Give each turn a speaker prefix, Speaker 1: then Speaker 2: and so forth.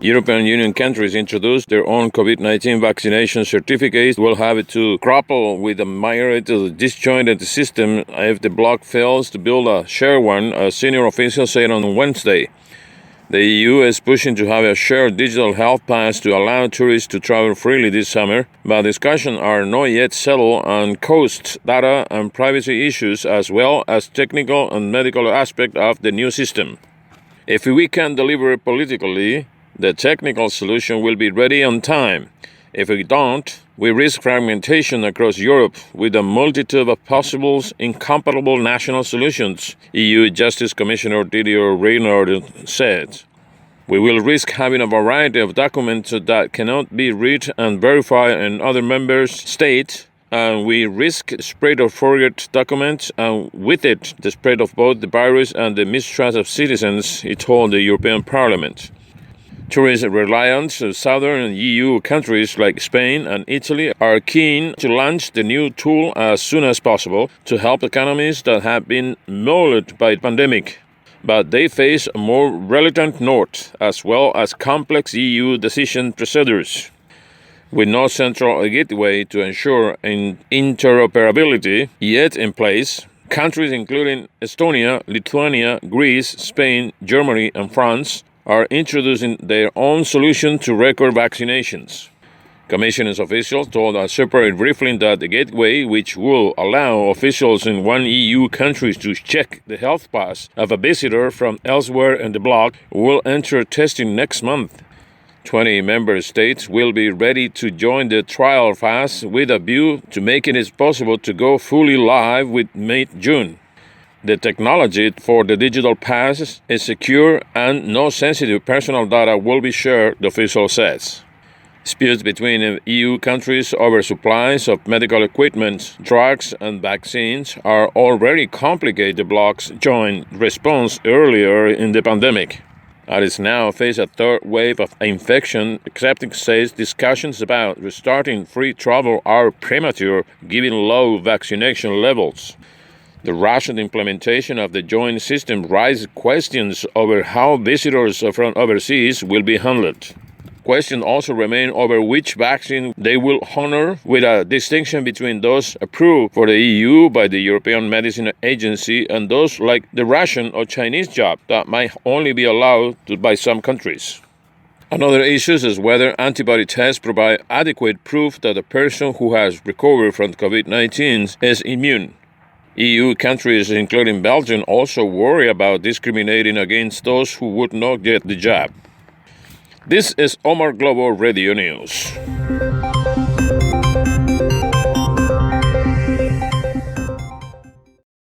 Speaker 1: European Union countries introduced their own COVID-19 vaccination certificates will have to grapple with a myriad of disjointed system if the bloc fails to build a shared one, a senior official said on Wednesday. The EU is pushing to have a shared digital health pass to allow tourists to travel freely this summer, but discussions are not yet settled on cost, data, and privacy issues, as well as technical and medical aspects of the new system. If we can deliver politically, the technical solution will be ready on time. If we don't, we risk fragmentation across Europe with a multitude of possible incompatible national solutions, EU Justice Commissioner Didier Reynders said. We will risk having a variety of documents that cannot be read and verified in other member states, and we risk spread of forged documents, and with it, the spread of both the virus and the mistrust of citizens, he told the European Parliament. Tourist reliance of southern EU countries like Spain and Italy are keen to launch the new tool as soon as possible to help economies that have been mauled by the pandemic. But they face a more reluctant North, as well as complex EU decision procedures. With no central gateway to ensure interoperability yet in place, countries including Estonia, Lithuania, Greece, Spain, Germany, and France are introducing their own solution to record vaccinations. Commission's officials told a separate briefing that the gateway, which will allow officials in one EU country to check the health pass of a visitor from elsewhere in the bloc, will enter testing next month. 20 member states will be ready to join the trial phase with a view to making it possible to go fully live with mid-June. The technology for the digital pass is secure and no sensitive personal data will be shared, the official says. Disputes between EU countries over supplies of medical equipment, drugs, and vaccines are already complicated the bloc's joint response earlier in the pandemic. It now faces a third wave of infection, accepting says discussions about restarting free travel are premature given low vaccination levels. The Russian implementation of the joint system raises questions over how visitors from overseas will be handled. Questions also remain over which vaccine they will honor, with a distinction between those approved for the EU by the European Medicines Agency and those like the Russian or Chinese jab that might only be allowed by some countries. Another issue is whether antibody tests provide adequate proof that a person who has recovered from COVID-19 is immune. EU countries, including Belgium, also worry about discriminating against those who would not get the jab. This is Omar Global Radio News.